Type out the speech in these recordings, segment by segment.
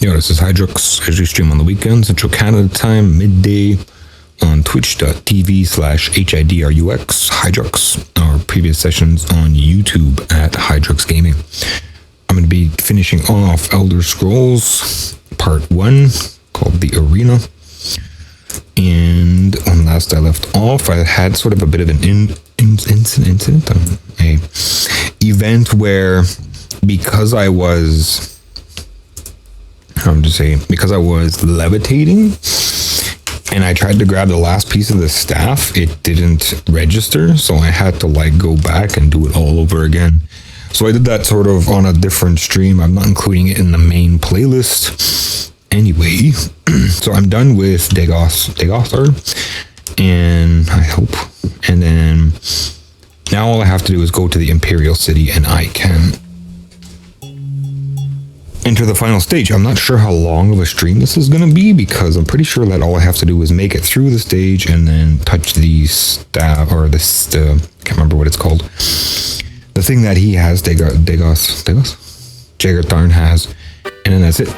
Yo, this is Hidrux. I usually stream on the weekends, Central Canada time, midday, on twitch.tv/HIDRUX, Hidrux, or previous sessions on YouTube at Hidrux Gaming. I'm going to be finishing off Elder Scrolls Part 1, called The Arena. And when last I left off, I had sort of a bit of an incident, a event where because I was levitating and I tried to grab the last piece of the staff, it didn't register, so I had to go back and do it all over again. So I did that sort of on a different stream. I'm not including it in the main playlist anyway. So I'm done with Dagothr, and I hope, and then now all I have to do is go to the Imperial City and I can enter the final stage. I'm not sure how long of a stream this is going to be, because I'm pretty sure that all I have to do is make it through the stage and then touch the staff, or this, I can't remember what it's called. The thing that he has, Jagartharn has, and then that's it.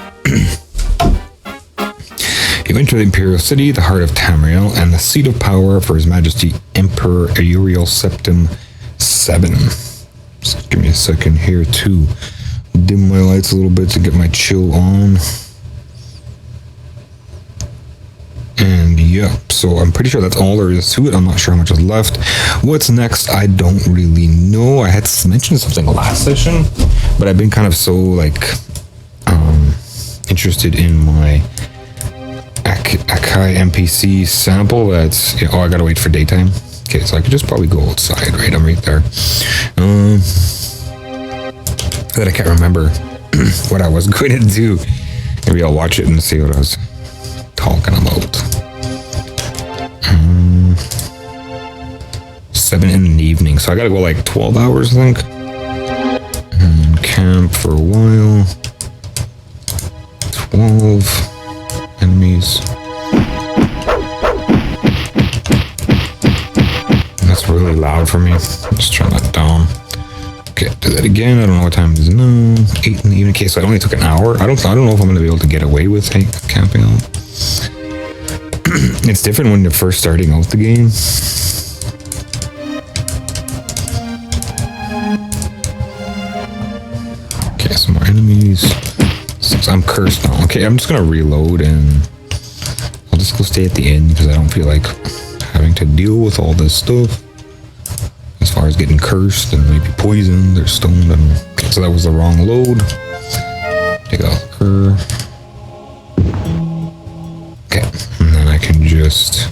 You enter the Imperial City, the heart of Tamriel, and the seat of power for His Majesty Emperor Uriel Septim VII. Just give me a second here to dim my lights a little bit to get my chill on. And yeah, so I'm pretty sure that's all there is to it. I'm not sure how much is left. What's next, I don't really know. I had mentioned something last session, but I've been kind of so interested in my Akai NPC sample that's, I gotta wait for daytime. Okay, so I could just probably go outside, right? I'm right there. That I can't remember what I was going to do. Maybe I'll watch it and see what I was talking about. 7 in the evening, so I gotta go 12 hours, I think. And camp for a while. 12 enemies. That's really loud for me. Let's turn that down. Okay, do that again. I don't know what time it is now. 8 in the evening. Okay, so it only took an hour. I don't know if I'm going to be able to get away with camping out. It's different when you're first starting out the game. Okay, some more enemies. Since I'm cursed now. Okay, I'm just going to reload and I'll just go stay at the end because I don't feel like having to deal with all this stuff. As far as getting cursed and maybe poisoned or stoned. Okay, so that was the wrong load. Take out her. Okay, and then I can just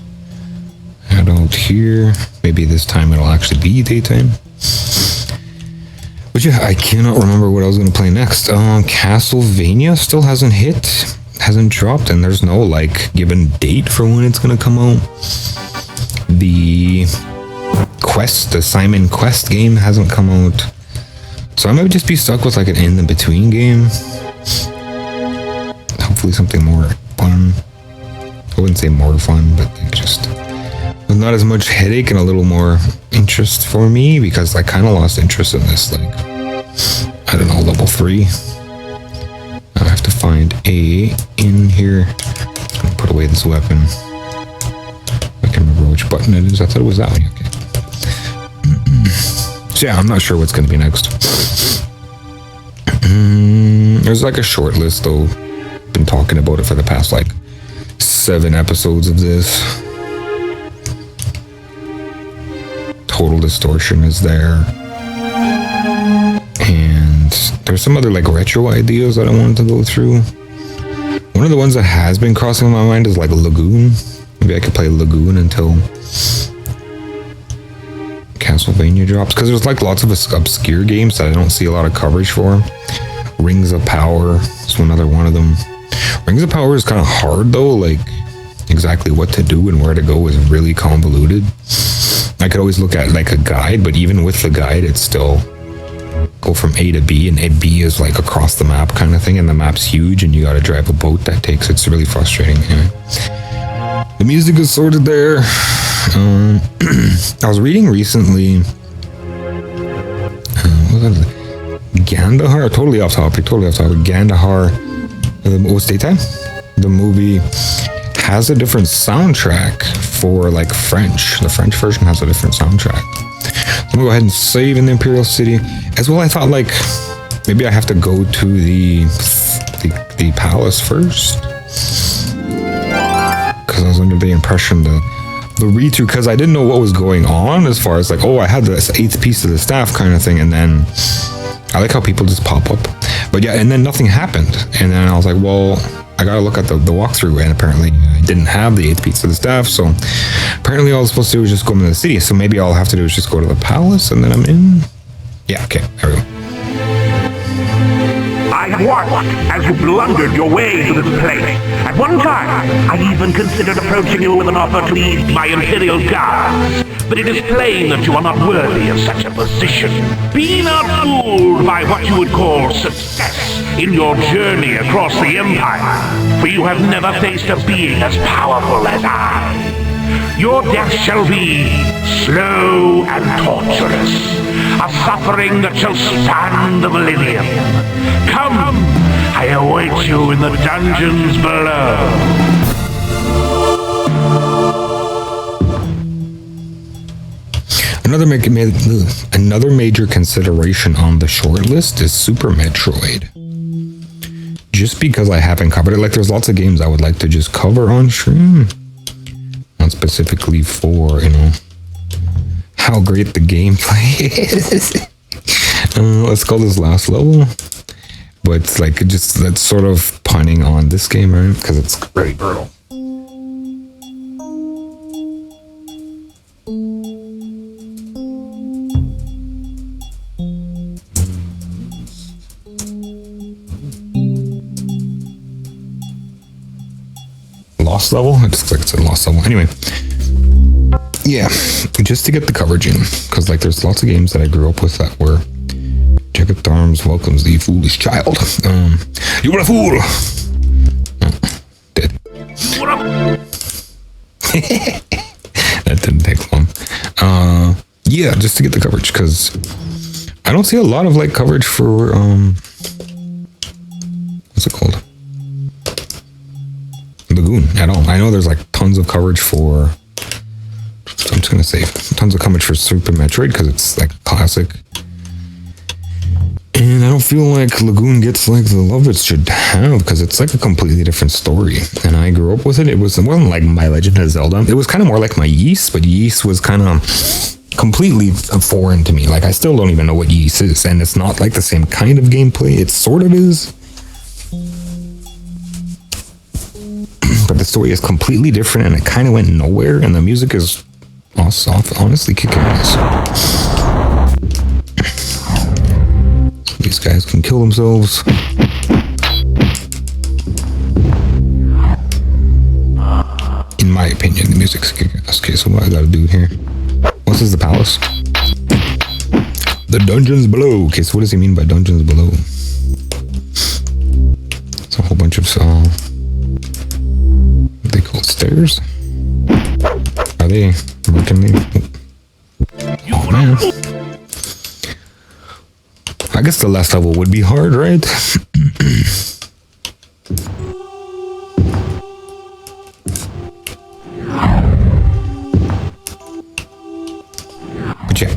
head out here. Maybe this time it'll actually be daytime. But yeah, I cannot remember what I was going to play next. Castlevania still hasn't dropped, and there's no given date for when it's going to come out. The Simon Quest game hasn't come out, so I might just be stuck with an in-between game. Hopefully something more fun. I wouldn't say more fun, but just with not as much headache and a little more interest for me, because I kind of lost interest in this, I don't know, level 3. I have to find a in here. I'm gonna put away this weapon. I can't remember which button it is. I thought it was that one. Okay. So yeah, I'm not sure what's going to be next. There's a short list though. Been talking about it for the past 7 episodes of this. Total Distortion is there. And there's some other retro ideas that I wanted to go through. One of the ones that has been crossing my mind is Lagoon. Maybe I could play Lagoon until Castlevania drops, because there's lots of obscure games that I don't see a lot of coverage for. Rings of Power is another one of them. Rings of Power is kind of hard though, exactly what to do and where to go is really convoluted. I could always look at a guide, but even with the guide, it's still go from A to B, and B is across the map kind of thing, and the map's huge and you got to drive a boat it's really frustrating. Anyway. The music is sorted there. I was reading recently Gandahar, totally off topic, Gandahar It was daytime. The movie has a different soundtrack for like French. The French version has a different soundtrack. I'm gonna go ahead and save in the Imperial City. As well, I thought like maybe I have to go to the palace first. Because I was under the impression the read through, because I didn't know what was going on as far as like, oh, I had this 8th piece of the staff kind of thing, and then I like how people just pop up. But yeah, and then nothing happened. And then I was like, well, I gotta look at the walkthrough, and apparently I didn't have the 8th piece of the staff, so apparently all I was supposed to do was just go into the city. So maybe all I have to do is just go to the palace, and then I'm in. Yeah, okay, there we go. I watched as you blundered your way to this place. At one time, I even considered approaching you with an offer to lead my Imperial Guards. But it is plain that you are not worthy of such a position. Be not fooled by what you would call success in your journey across the Empire, for you have never faced a being as powerful as I. Your death shall be slow and torturous, a suffering that shall span the millennium. Come, I await you in the dungeons below. Another major consideration on the short list is Super Metroid. Just because I haven't covered it, like there's lots of games I would like to just cover on stream. Not specifically for, you know, how great the gameplay is. Let's call this last level. But it's like, just that's sort of punning on this game, right? Because it's very brutal. Lost level? It just looks like it's a lost level. Anyway. Yeah, just to get the coverage in. Because like there's lots of games that I grew up with that were Jagged Arms welcomes the foolish child. You were a fool! Oh, dead. That didn't take long. Yeah, just to get the coverage, because I don't see a lot of like coverage for what's it called? Lagoon at all. I know there's like tons of coverage for, so I'm just gonna say tons of coverage for Super Metroid because it's like a classic, and I don't feel like Lagoon gets like the love it should have because it's like a completely different story. And I grew up with it. It wasn't like My Legend of Zelda. It was kind of more like my Ys, but Ys was kind of completely foreign to me. Like I still don't even know what Ys is, and it's not like the same kind of gameplay. It sort of is. But the story is completely different, and it kind of went nowhere, and the music is honestly kicking ass. So these guys can kill themselves. In my opinion, the music's kicking ass. Okay, so what I gotta do here? What is the palace? The dungeons below. Okay, so what does he mean by dungeons below? It's a whole bunch of what they call stairs? Are they working me? Oh man. I guess the last level would be hard, right? But yeah.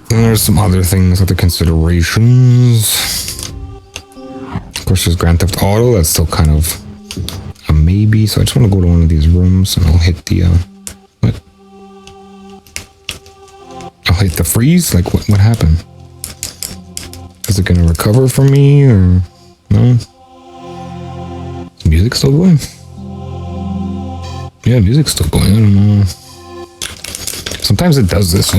And there's some other things, other considerations. Of course, there's Grand Theft Auto. That's still kind of a maybe. So I just want to go to one of these rooms and I'll hit the what? I'll hit the freeze. Like what happened? Is it gonna recover from me or no? Is the music still going? Yeah, music's still going. I don't know. Sometimes it does this.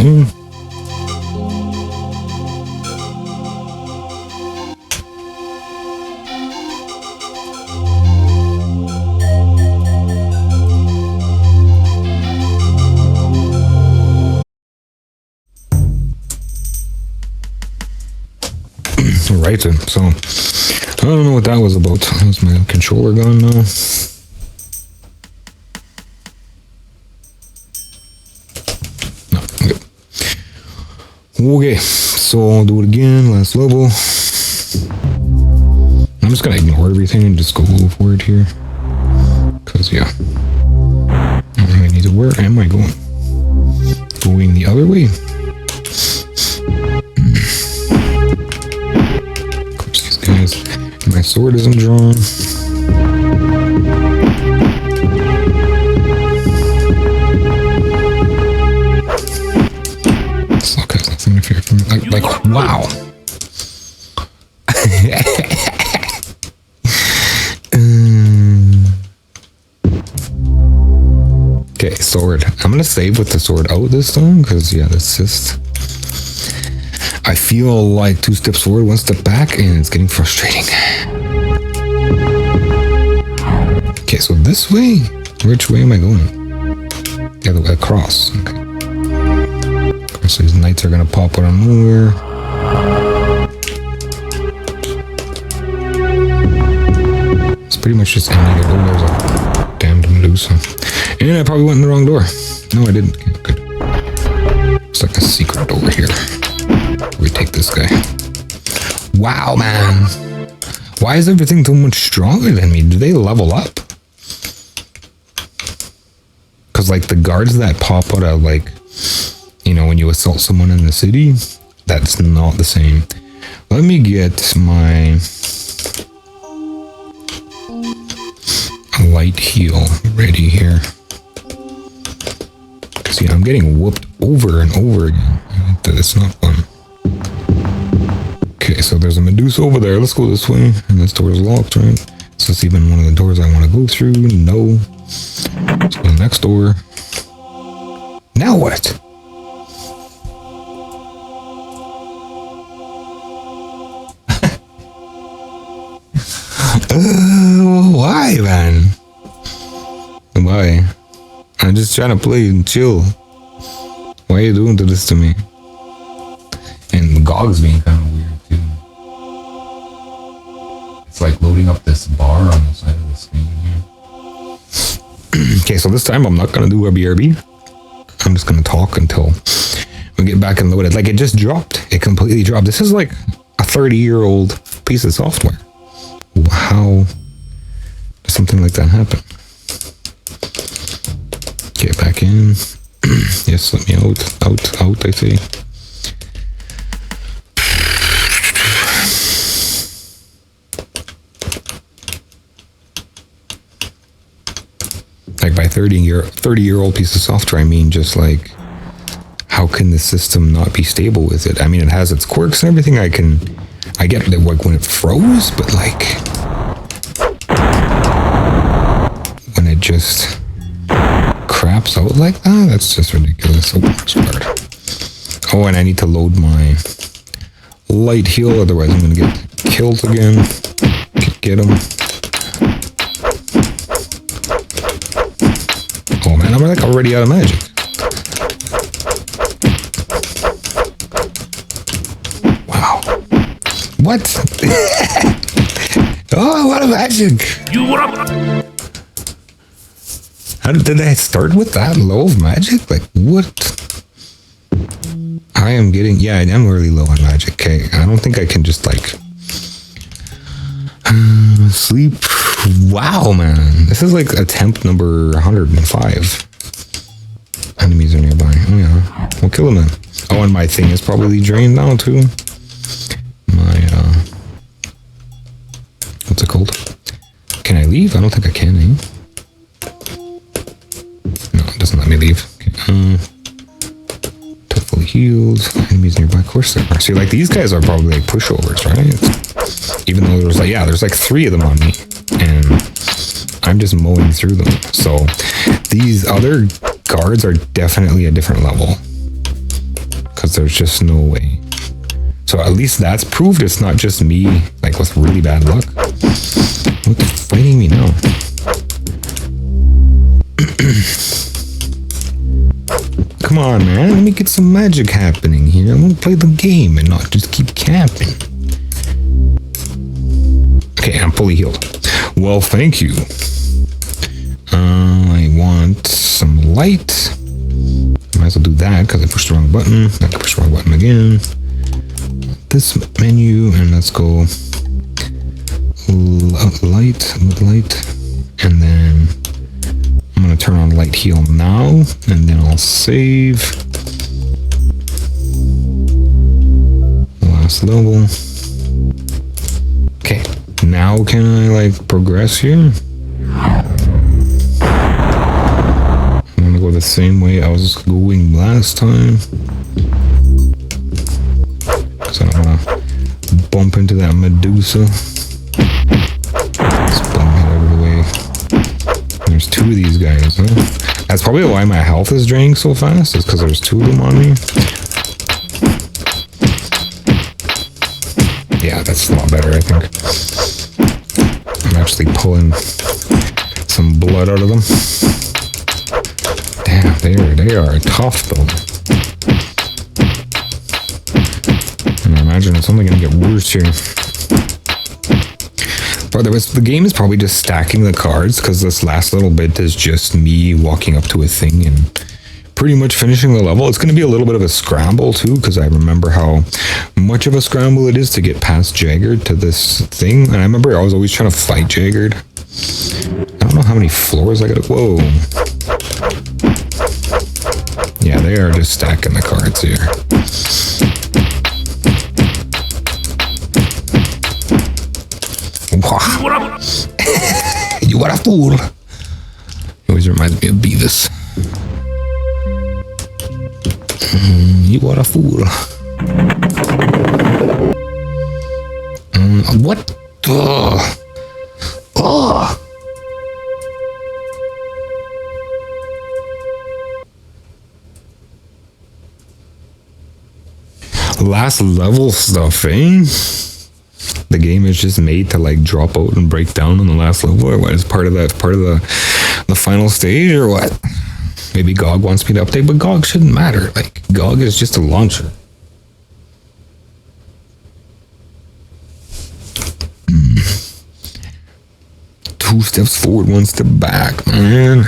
Right, so I don't know what that was about. How's my controller gone now? No, good. Okay, so I'll do it again. Last level. I'm just gonna ignore everything and just go for it here. Cause yeah. I don't really need to. Where am I going? Going the other way. Of course, these guys. My sword isn't drawn. This lock has nothing to fear from me. Like wow. Okay, sword. I'm gonna save with the sword out this time, because yeah, that's just... I feel like 2 steps forward, 1 step back, and it's getting frustrating. Okay, so this way? Which way am I going? The other way, across. Okay. Of course, these knights are gonna pop out of nowhere. It's pretty much just ending it. Oh, there's a damned Medusa. And I probably went in the wrong door. No, I didn't. Okay, good. It's like a secret door here. We take this guy. Wow, man. Why is everything so much stronger than me? Do they level up? Because, like, the guards that pop out of, like, you know, when you assault someone in the city, that's not the same. Let me get my light heal ready here. See, I'm getting whooped over and over again. It's not fun. Okay, so there's a Medusa over there. Let's go this way. And this door is locked, right? So it's even one of the doors I want to go through. No. Let's go to the next door. Now what? Why, man? Why? I'm just trying to play and chill. Why are you doing this to me? And GOG's being kind of weird too. It's like loading up this bar on the side of the screen here. Okay, so this time I'm not gonna do a BRB. I'm just gonna talk until we get back and load it. Like, it just dropped. It completely dropped. This is like a 30-year-old piece of software. How does something like that happen? Get back in. Yes, let me out, I say. Like, by 30-year-old piece of software, I mean just like, how can the system not be stable with it? I mean, it has its quirks and everything. I get that, like, when it froze, but like when it just craps out like that, that's just ridiculous. Oh, and I need to load my light heal, otherwise I'm gonna get killed again. Get him. Oh man, I'm like already out of magic. Wow. What? Oh, what a magic! You were up. How did I start with that low of magic? Like, what? I am getting... Yeah, I am really low on magic. Okay, I don't think I can just, like... sleep. Wow, man. This is, like, attempt number 105. Enemies are nearby. Oh, yeah. We'll kill them then. Oh, and my thing is probably drained now, too. My, what's it called? Can I leave? I don't think I can, eh? No, it doesn't let me leave. Okay. Fully healed. Enemies nearby. Of course there are. See, like, these guys are probably like pushovers, right? Even though there's like, yeah, there's like 3 of them on me, and I'm just mowing through them. So these other guards are definitely a different level, because there's just no way. So at least that's proved it's not just me, like, with really bad luck. What's fighting me now? Come on, man. Let me get some magic happening here. I want to play the game and not just keep camping. Okay, I'm fully healed. Well, thank you. I want some light. Might as well do that because I pushed the wrong button. I can push the wrong button again. This menu, and let's go light, and then I'm gonna turn on light heal now, and then I'll save. Last level. Okay, now can I like progress here? I'm gonna go the same way I was going last time. So I'm gonna bump into that Medusa. Let's bump it out of the way. There's two of these guys, huh? That's probably why my health is draining so fast, is because there's two of them on me. Yeah, that's a lot better, I think. I'm actually pulling some blood out of them. Damn, they are tough though. And I imagine it's only gonna get worse here. But the game is probably just stacking the cards, because this last little bit is just me walking up to a thing and pretty much finishing the level. It's going to be a little bit of a scramble too, because I remember how much of a scramble it is to get past Jagged to this thing. And I remember I was always trying to fight Jagged. I don't know how many floors I gotta... Whoa. Yeah, they are just stacking the cards here. You are a fool. It always reminds me of Beavis. You are a fool. What? Ugh. Ugh. Last level stuff, eh? The game is just made to like drop out and break down on the last level, or what? Is part of the final stage, or what? Maybe GOG wants me to update, but GOG shouldn't matter. Like, GOG is just a launcher. Two steps forward, one step back, man.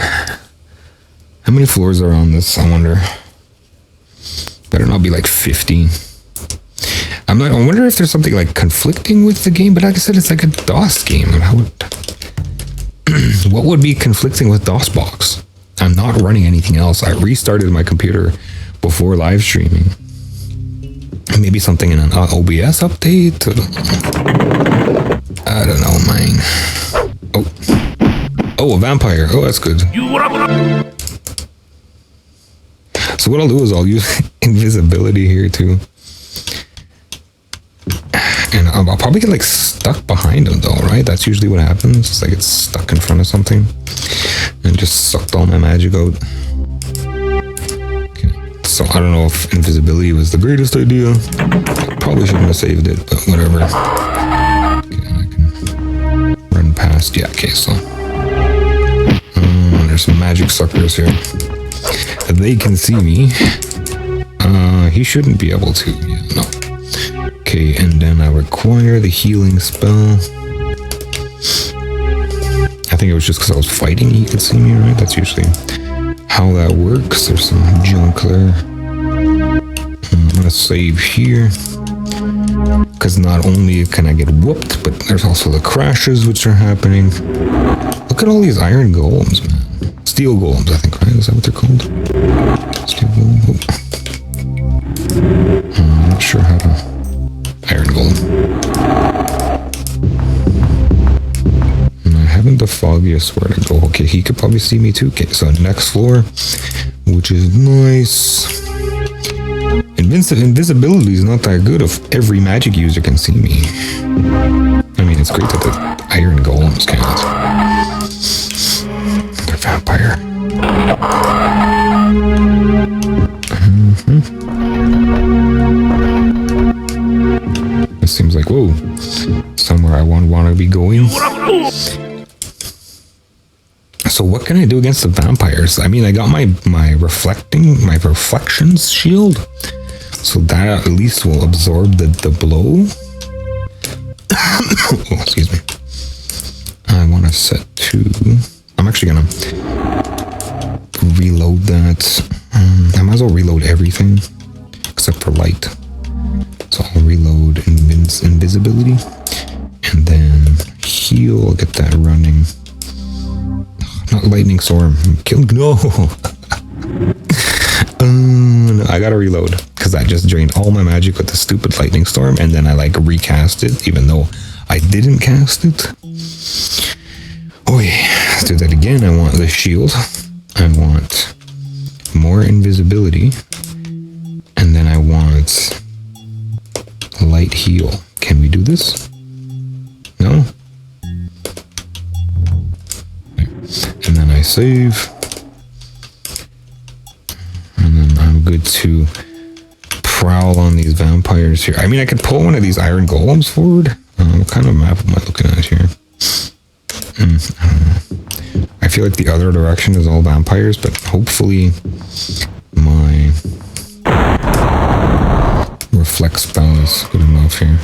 How many floors are on this, I wonder? Better not be like 50. I wonder if there's something like conflicting with the game, but like I said, it's like a DOS game. What would be conflicting with DOSBox? I'm not running anything else. I restarted my computer before live streaming. Maybe something in an OBS update? I don't know, man. Oh, a vampire. Oh, that's good. So what I'll do is I'll use invisibility here too. And I'll probably get like stuck behind him though, right? That's usually what happens. It's like it's stuck in front of something and just sucked all my magic out. Okay. So I don't know if invisibility was the greatest idea. Probably shouldn't have saved it, but whatever. Okay, I can run past. Yeah, okay, so there's some magic suckers here. They can see me. He shouldn't be able to. Yeah, no. Okay, and then I require the healing spell. I think it was just because I was fighting he could see me, right? That's usually how that works. There's some junk there. I'm gonna save here. Because not only can I get whooped, but there's also the crashes which are happening. Look at all these iron golems, man. Steel golems, I think, right? Is that what they're called? Steel golem. I'm not sure how to... Iron golem. And I haven't the foggiest where to go. Okay, he could probably see me too. Okay, so next floor, which is nice. Invisibility is not that good if every magic user can see me. I mean, it's great that the iron golems can't. They're vampire. It seems like, whoa, somewhere I want to be going. So what can I do against the vampires? I mean, I got my reflections shield, so that at least will absorb the blow. Oh, excuse me. I want to set to... I'm actually gonna reload that. I might as well reload everything except for light. So I'll reload invisibility, and then heal. Get that running. Not lightning storm. Kill. No. No, I gotta reload because I just drained all my magic with the stupid lightning storm, and then I like recast it, even though I didn't cast it. Oh yeah, let's do that again. I want the shield. I want more invisibility, and then I want light heal. Can we do this? No. And then I save. And then I'm good to prowl on these vampires here. I mean, I could pull one of these iron golems forward. What kind of map am I looking at here? I feel like the other direction is all vampires, but hopefully my reflect spell is good enough here.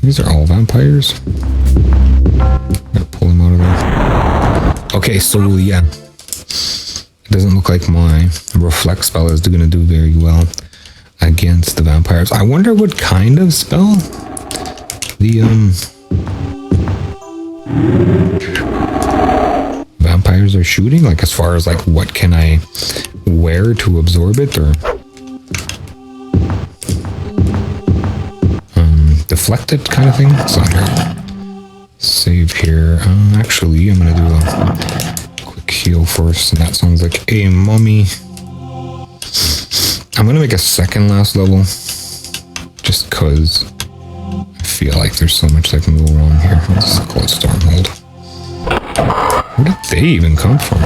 These are all vampires. Gotta pull them out of there. Okay, so yeah. It doesn't look like my reflect spell is gonna do very well against the vampires. I wonder what kind of spell the vampires are shooting, like as far as like what can I wear to absorb it, or deflect it kind of thing. So save here. Actually, I'm gonna do a quick heal first, and that sounds like a mummy. I'm gonna make a second last level just because I feel like there's so much that can go wrong here. Let's call it Stormhold. Where did they even come from?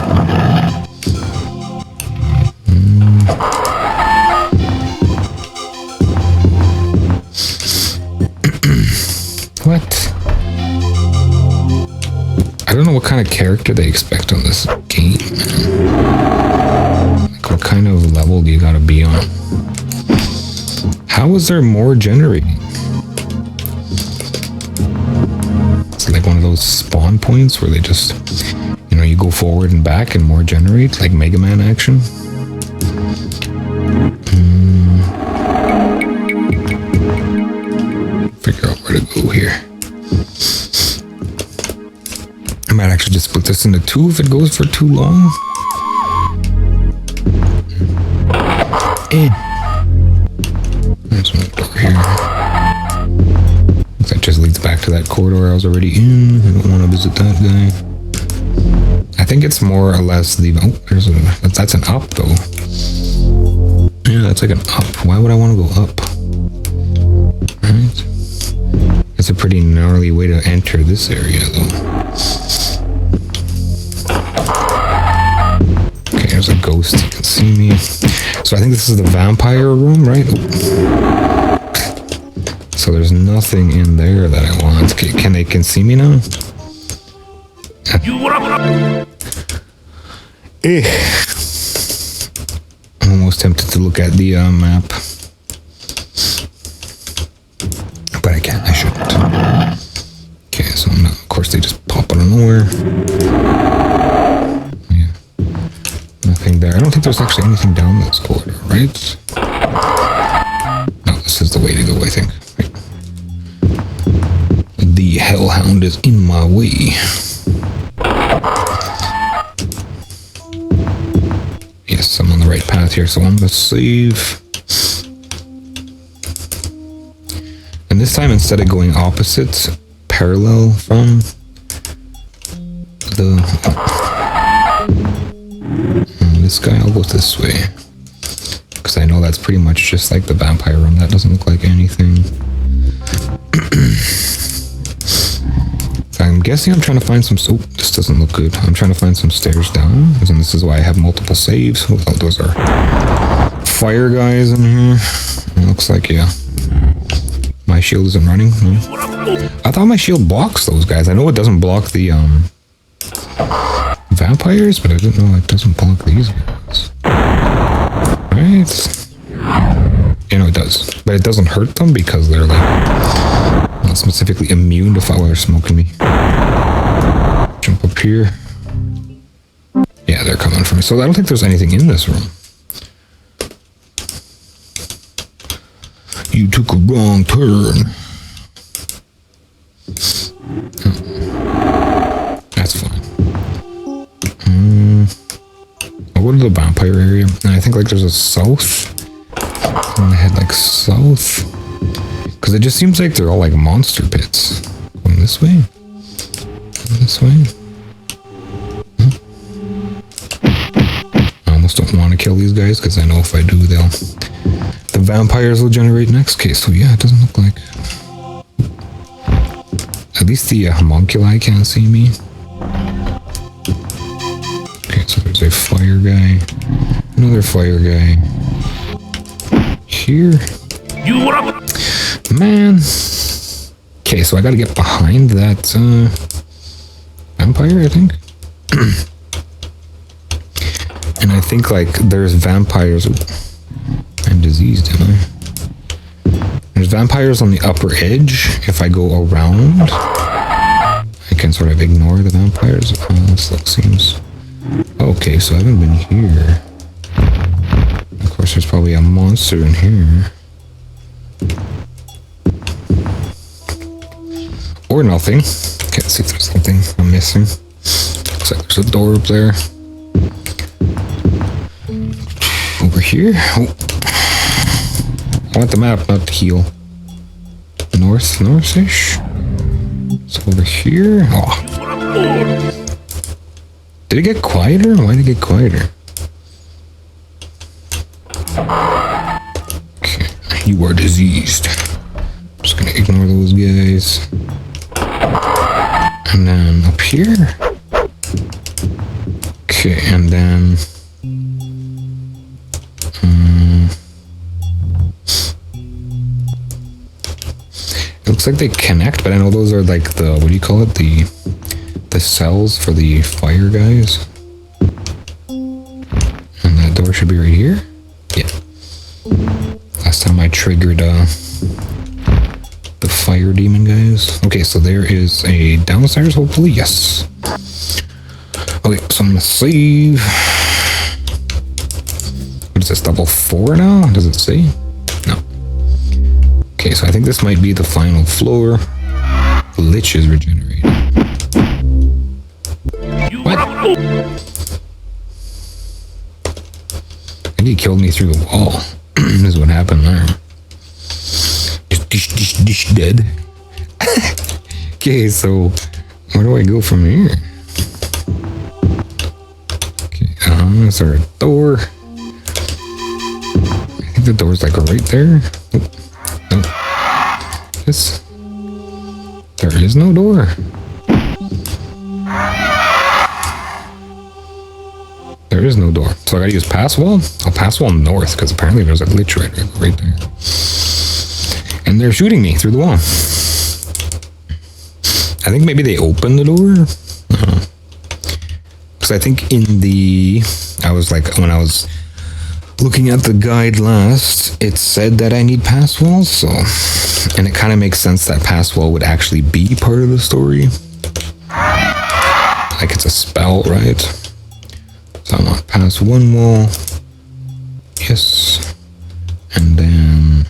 What? I don't know what kind of character they expect on this game, man. Like, what kind of level do you gotta be on? How is there more generating? It's like one of those spawn points where they just, you know, you go forward and back and more generate, like Mega Man action. Figure out where to go here. I might actually just split this into two if it goes for too long. There's one door here. That just leads back to that corridor I was already in. I don't want to visit that guy. I think it's more or less the... Oh, there's a... That's an up, though. Yeah, that's like an up. Why would I want to go up? Right. It's a pretty gnarly way to enter this area, though. Okay, there's a ghost. You can see me. So I think this is the vampire room, right? So there's nothing in there that I want. Okay, can they see me now? I'm almost tempted to look at the map. But I can't. I shouldn't. Okay, so I'm not, of course they just pop out of nowhere. Yeah. Nothing there. I don't think there's actually anything down this corridor, right? No, this is the way to go, I think. Right. The hellhound is in my way. Yes, I'm on the right path here, so I'm gonna save. And this time, instead of going opposite, parallel from the this guy, I'll go this way. Because I know that's pretty much just like the vampire room. That doesn't look like anything. I'm guessing I'm trying to find some... Oh, this doesn't look good. I'm trying to find some stairs down. And this is why I have multiple saves. Oh, those are fire guys in here. It looks like, yeah. My shield isn't running. No. I thought my shield blocks those guys. I know it doesn't block the vampires, but I didn't know it doesn't block these guys. Right? You know, it does. But it doesn't hurt them because they're like... not specifically immune to fire smoking me. Jump up here. Yeah, they're coming for me. So I don't think there's anything in this room. You took a wrong turn. Oh. go to the vampire area, and I think like there's a south. I'm gonna head like south, because it just seems like they're all like monster pits. Going this way, this way. I almost don't want to kill these guys because I know if I do, the vampires will generate next case. So yeah, it doesn't look like. At least the homunculi can't see me. Okay, so there's a fire guy, another fire guy. Here. You were up. Man. Okay, so I gotta get behind that vampire, I think. And I think like there's vampires. I'm diseased, am I? There's vampires on the upper edge. If I go around, I can sort of ignore the vampires. This seems okay. So I haven't been here. Of course, there's probably a monster in here. Or nothing. Can't see if there's something I'm missing. Looks like there's a door up there. Over here. Oh. I want the map, not the heal. North-ish. So over here. Oh. Did it get quieter? Why did it get quieter? Okay, you are diseased. I'm just gonna ignore those guys. And then up here. Okay, and then it looks like they connect, but I know those are like the, what do you call it? The cells for the fire guys. And that door should be right here. Yeah. Last time I triggered the fire demon guys. Okay, so there is a downstairs, hopefully. Yes. Okay, so I'm gonna save. What is this, level 4 now? Does it say? No. Okay, so I think this might be the final floor. Lich is regenerated. What? I think he killed me through the wall. This is what happened there. Just dish dead. Okay, so where do I go from here? Okay, is there a door? I think the door's like right there. Oh, no. This. There is no door. There is no door. So I gotta use pass wall? I'll pass wall north, because apparently there's a glitch right there. And they're shooting me through the wall. I think maybe they opened the door. Because I think in the... I was like, when I was looking at the guide last, it said that I need pass walls, so... And it kind of makes sense that pass wall would actually be part of the story. Like it's a spell, right? So I want pass one wall. Yes. And then...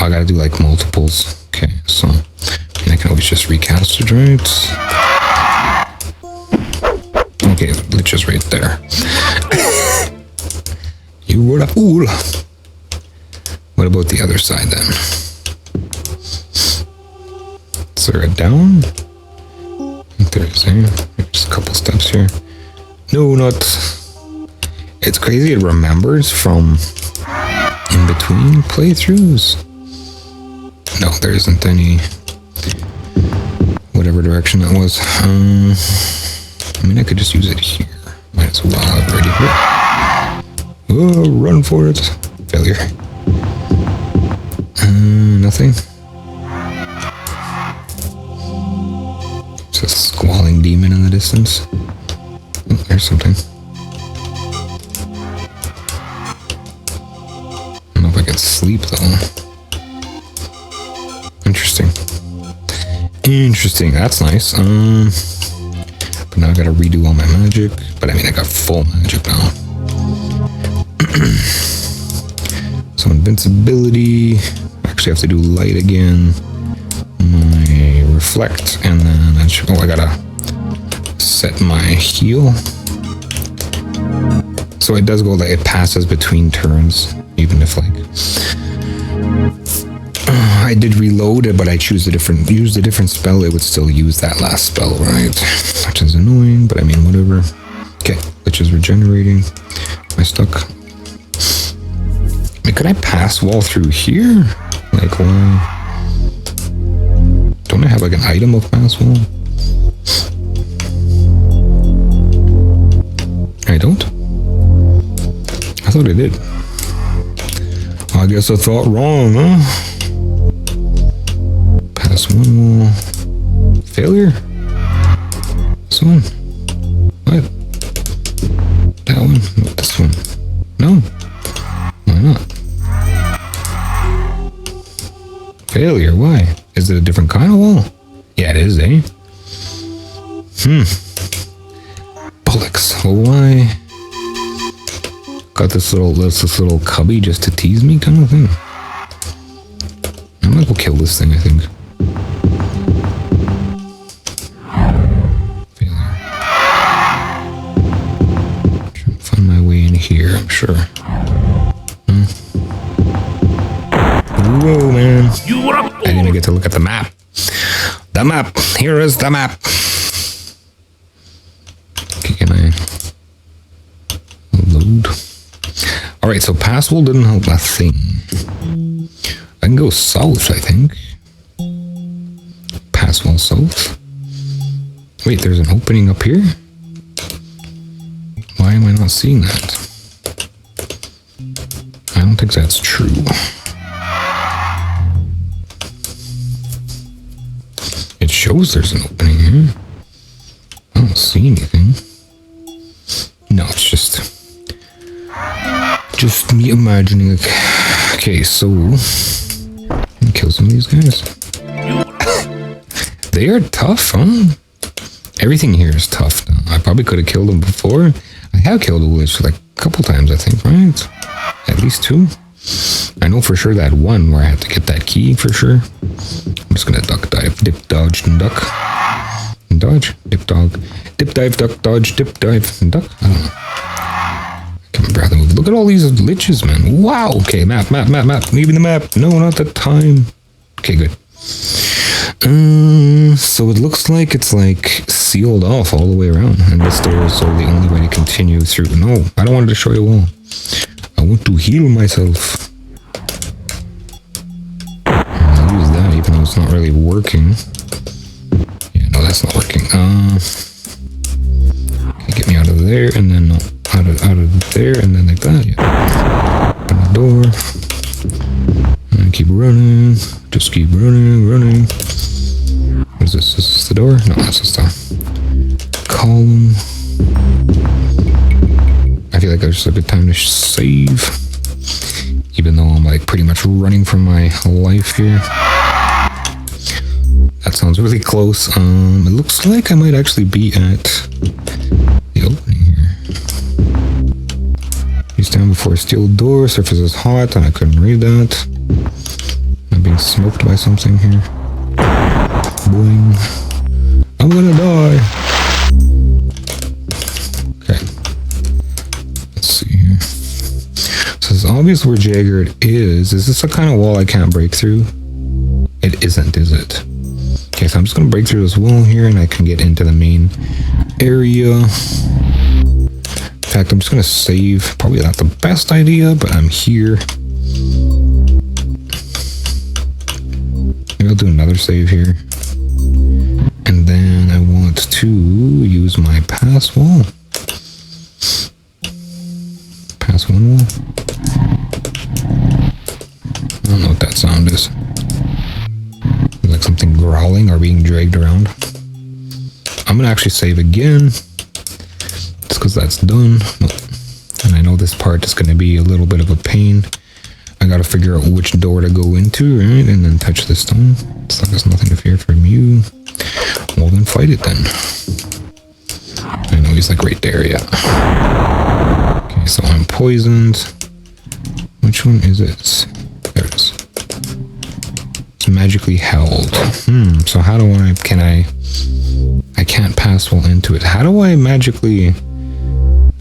I gotta do like multiples. Okay, so I can always just recast it, right? Okay, it's just right there. You were a fool. What about the other side then? Is there a down? I think there is, eh? Just a couple steps here. No, not. It's crazy, it remembers from in between playthroughs. No, there isn't any, whatever direction that was. I mean, I could just use it here. Might as well have it ready. Oh, run for it. Failure. Nothing. It's a squalling demon in the distance. Oh, there's something. I don't know if I could sleep though. Interesting, that's nice. But now I gotta redo all my magic. But I mean, I got full magic now. So invincibility. Actually have to do light again. My reflect, and then I gotta set my heal. So it does go like it passes between turns, even if like I did reload it, but I used a different spell, it would still use that last spell, right? Which is annoying, but I mean whatever. Okay, which is regenerating. Am I stuck? Wait, could I pass wall through here? Like why? Don't I have like an item of pass wall? I don't? I thought I did. I guess I thought wrong, huh? Pass one wall. Failure? This one? What? That one? No, this one? No? Why not? Failure? Why? Is it a different kind of wall? Yeah, it is, eh? Bullocks. Well, why? Got this little cubby just to tease me kind of thing. I'm gonna go kill this thing, I think. Failure. Trying to find my way in here, I'm sure. Whoa, man. I didn't even get to look at the map. The map. Here is the map. Okay, can I load? Alright, so pass wall didn't help a thing. I can go south, I think. Pass wall south. Wait, there's an opening up here? Why am I not seeing that? I don't think that's true. It shows there's an opening here. I don't see anything. No, it's just me imagining. Okay, so let me kill some of these guys. They are tough, huh? Everything here is tough now. I probably could have killed them before. I have killed a witch like a couple times, I think, right? At least 2. I know for sure that one where I had to get that key for sure. I'm just gonna duck, dive, dip, dodge, and duck. And dodge, dip, dog. Dip, dive, duck, dodge, dip, dive, and duck. I don't know. I can't remember how to move. Look at all these liches, man. Wow. Okay, map. Leaving the map. No, not the time. Okay, good. So it looks like it's like sealed off all the way around. And this door is the only way to continue through. No, I don't want to destroy a wall. I want to heal myself. I'll use that even though it's not really working. Yeah, no, that's not working. Okay, get me out of there and then no, out of there and then like that. Yeah. Open the door. And keep running. Just keep running. What is this? Is this the door? No, that's just a column. I feel like there's a good time to save. Even though I'm like pretty much running from my life here. That sounds really close. It looks like I might actually be at the opening here. You stand before a steel door, surface is hot, and I couldn't read that. I'm being smoked by something here. Boing. I'm gonna die. Okay. Let's see here. So it's obvious where Jagged is. Is this a kind of wall I can't break through? It isn't, is it? Okay, so I'm just gonna break through this wall here and I can get into the main area. In fact, I'm just gonna save. Probably not the best idea, but I'm here. Maybe I'll do another save here. And then I want to use my pass wall. Pass one wall. I don't know what that sound is. Like something growling or being dragged around. I'm gonna actually save again. Just because that's done. And I know this part is gonna be a little bit of a pain. I gotta figure out which door to go into, right? And then touch the stone. It's like there's nothing to fear from you. Well, then fight it then. I know he's like right there, yeah. Okay, so I'm poisoned. Which one is it? There it is. It's magically held. So how do I can't pass wall into it. How do I magically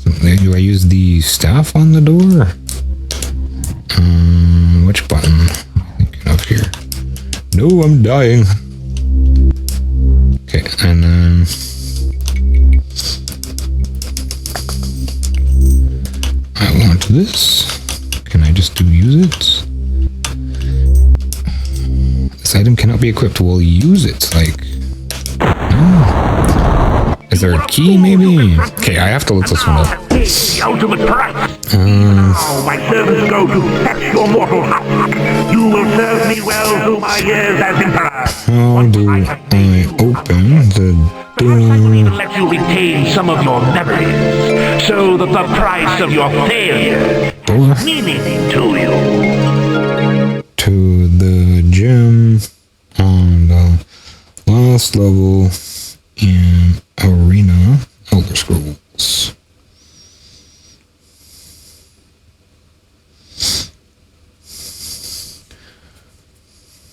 Do I use the staff on the door? Which button am I thinking of here? No, I'm dying. Okay, and then I want this. Can I just use it? This item cannot be equipped. We'll use it. Like, is there a key maybe? Okay, I have to look this one up. The ultimate price. Now my servants go to fetch your mortal husk. You will serve me well through my years as emperor. How do I open the door? I will even let you retain some of your memories, so that the price of your failure has meaning to you. To the gym on the last level in Arena Elder Scrolls.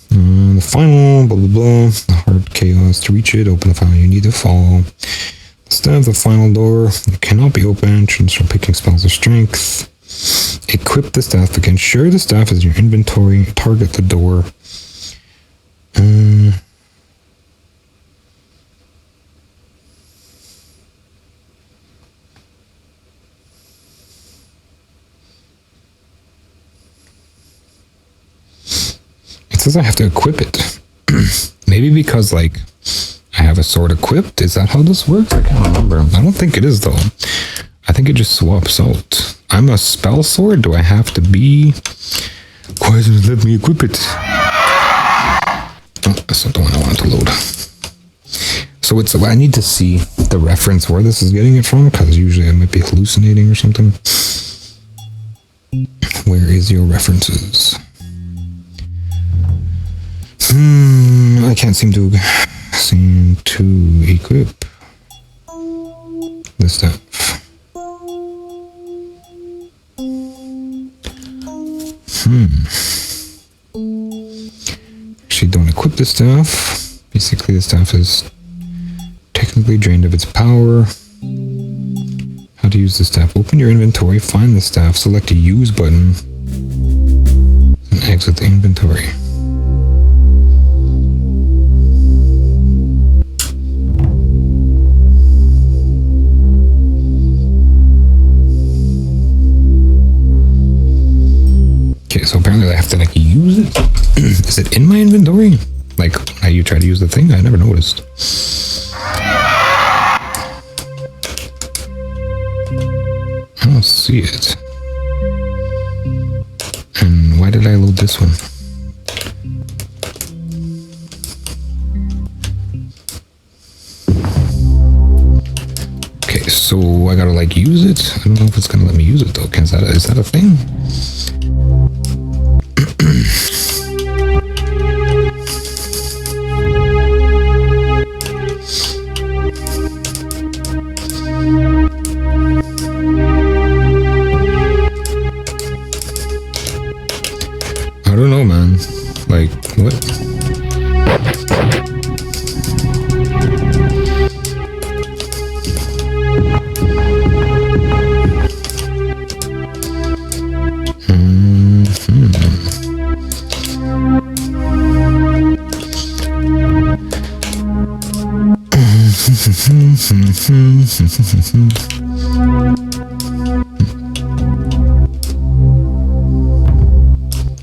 The final, blah blah blah, the hard chaos. To reach it, open the file you need to follow. The staff, the final door, it cannot be opened. Transfer picking spells of strength. Equip the staff again. Share the staff as your inventory. Target the door. It says I have to equip it. Maybe because, like, I have a sword equipped? Is that how this works? I can't remember. I don't think it is, though. I think it just swaps out. I'm a spell sword? Do I have to be... Why doesn't it let me equip it? Oh, that's not the one I wanted to load. So it's... I need to see the reference where this is getting it from, because usually I might be hallucinating or something. Where is your references? I can't seem to equip this stuff. Actually, don't equip the staff. Basically, the staff is technically drained of its power. How to use the staff? Open your inventory, find the staff, select a use button, and exit the inventory. Okay, so apparently I have to, like, use it. Is it in my inventory? Like, how you try to use the thing? I never noticed. I don't see it. And why did I load this one? Okay, so I gotta, like, use it? I don't know if it's gonna let me use it, though. Is that a thing? I don't know, man. Like, what?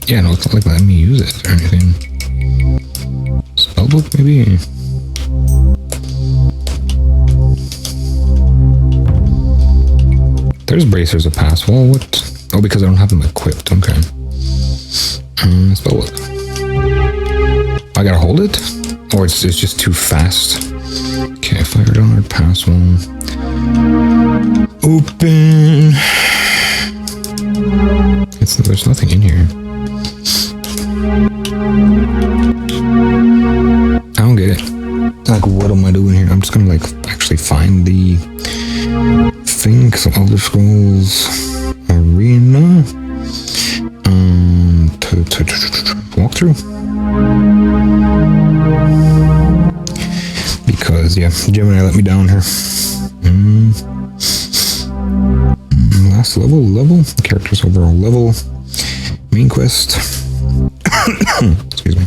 Yeah, no, it's not like letting me use it or anything. Spellbook, maybe? There's bracers of pass. Well, what? Oh, because I don't have them equipped. Okay. Spellbook. I gotta hold it? Or it's just too fast. Okay, fire downward pass one. Open. There's nothing in here. I don't get it. Like, what am I doing here? I'm just gonna, like, actually find the thing. Some Elder Scrolls Arena. Walk through. Because, yeah, Gemini let me down here. last level. Character's overall level. Main quest. Excuse me.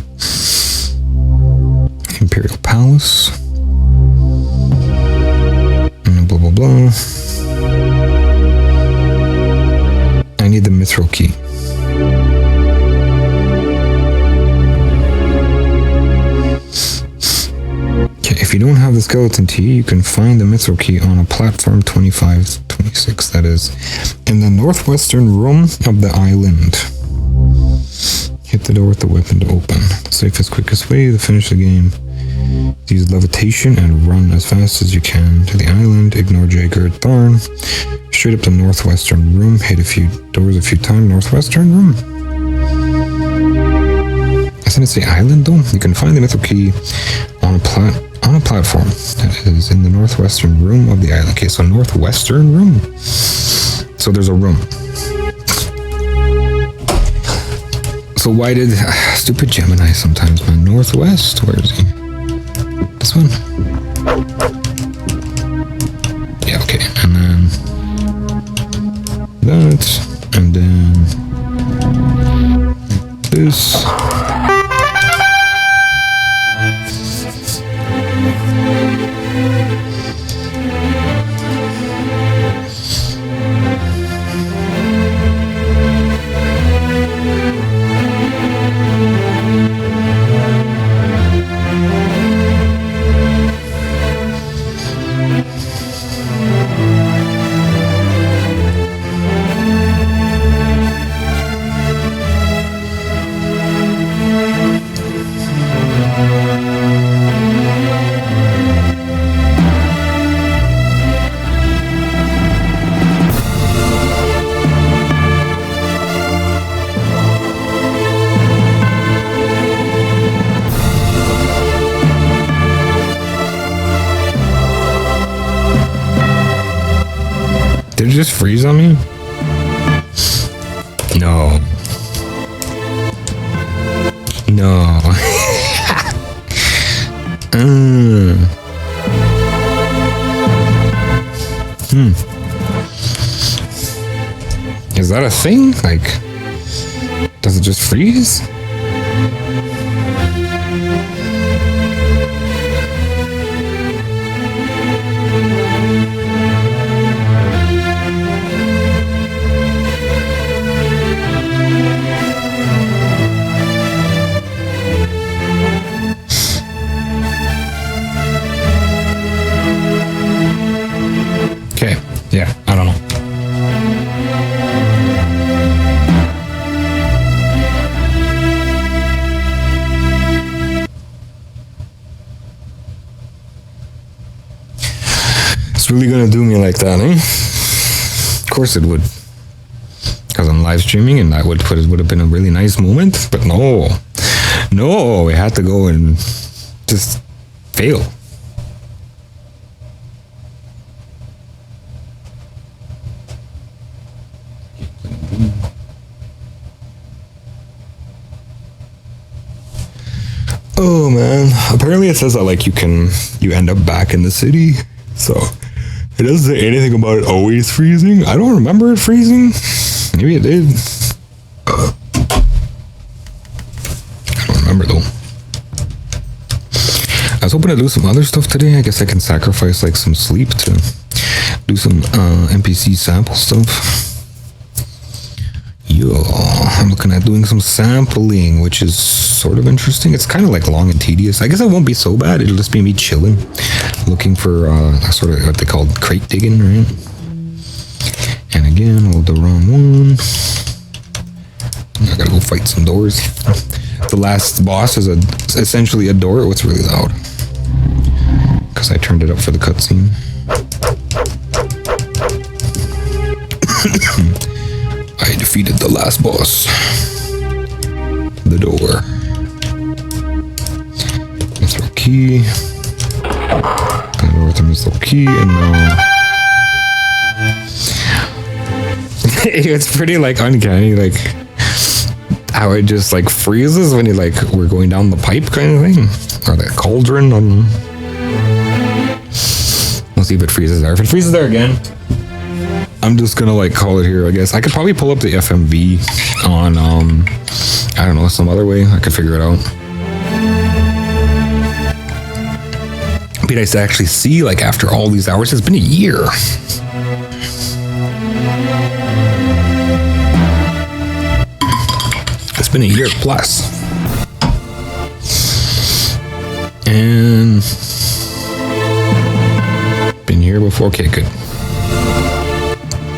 Imperial Palace. And blah, blah, blah. I need the mithril key. If you don't have the skeleton key, you can find the mithril key on a platform 25-26, that is, in the northwestern room of the island. Hit the door with the weapon to open. The safest, quickest way to finish the game. Use levitation and run as fast as you can to the island. Ignore Jagged Thorn. Straight up the northwestern room. Hit a few doors a few times. Northwestern room. Doesn't it say island though? You can find the mithril key on a platform that is in the northwestern room of the island. Okay, so northwestern room. So there's a room. So why did stupid Gemini sometimes, man? Northwest? Where is he? This one? Yeah, okay. And then that, and then this. Did it just freeze on me? No. No. Is that a thing? Like, does it just freeze? Okay, yeah, I don't know. It's really gonna do me like that, eh? Of course it would. Because I'm live streaming and that would have been a really nice moment, but no. No, it had to go and just fail. Oh man, apparently it says that like you end up back in the city, so it doesn't say anything about it always freezing. I don't remember it freezing. Maybe it did. I don't remember though. I was hoping to do some other stuff today. I guess I can sacrifice like some sleep to do some NPC sample stuff. Yo, I'm looking at doing some sampling, which is sort of interesting. It's kind of like long and tedious. I guess it won't be so bad. It'll just be me chilling, looking for sort of what they call crate digging, right? And again, hold the wrong one. I gotta go fight some doors. The last boss is essentially a door. It's really loud because I turned it up for the cutscene. I defeated the last boss. The door. Mithril key. And over to Mithril key, and now it's pretty like uncanny, like how it just like freezes when you like we're going down the pipe kind of thing, or the cauldron. We'll see if it freezes there. If it freezes there again, I'm I'm just gonna like call it here, I guess. I could probably pull up the FMV on I don't know, some other way. I could figure it out. It'd be nice to actually see, like, after all these hours. It's been a year. It's been a year plus. And been here before. Okay, good.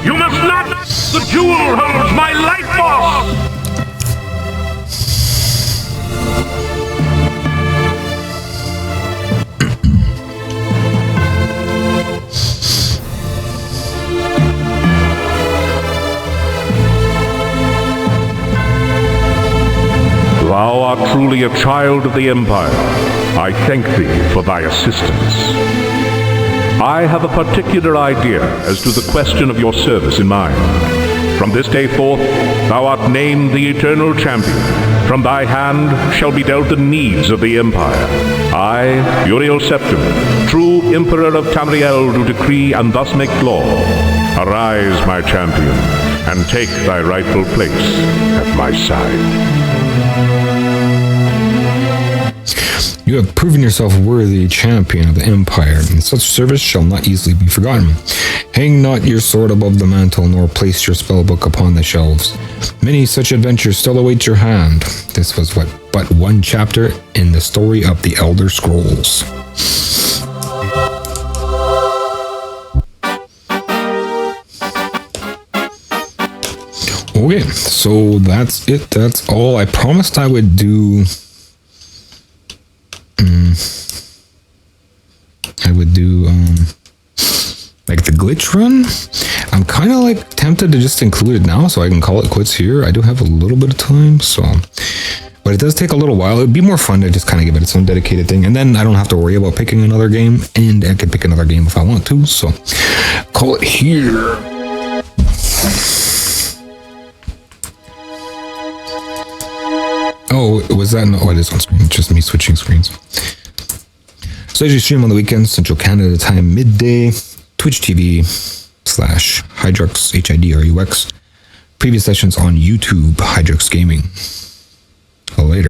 You must not! The jewel holds my life force! Thou art truly a child of the Empire. I thank thee for thy assistance. I have a particular idea as to the question of your service in mind. From this day forth, thou art named the Eternal Champion. From thy hand shall be dealt the needs of the Empire. I, Uriel Septim, true Emperor of Tamriel, do decree and thus make law. Arise, my champion, and take thy rightful place at my side. You have proven yourself worthy champion of the Empire, and such service shall not easily be forgotten. Hang not your sword above the mantle, nor place your spellbook upon the shelves. Many such adventures still await your hand. This was but one chapter in the story of the Elder Scrolls. Okay, so that's it. That's all. I promised I would do... like the glitch run. I'm kind of like tempted to just include it now so I can call it quits here. I do have a little bit of time, so... But it does take a little while. It'd be more fun to just kind of give it its own dedicated thing. And then I don't have to worry about picking another game. And I can pick another game if I want to, so... Call it here. Oh, was that... No, it is on screen. It's just me switching screens. So I usually stream on the weekends, Central Canada time, midday, Twitch TV /Hidrux, Hidrux. Previous sessions on YouTube, Hidrux Gaming. Later.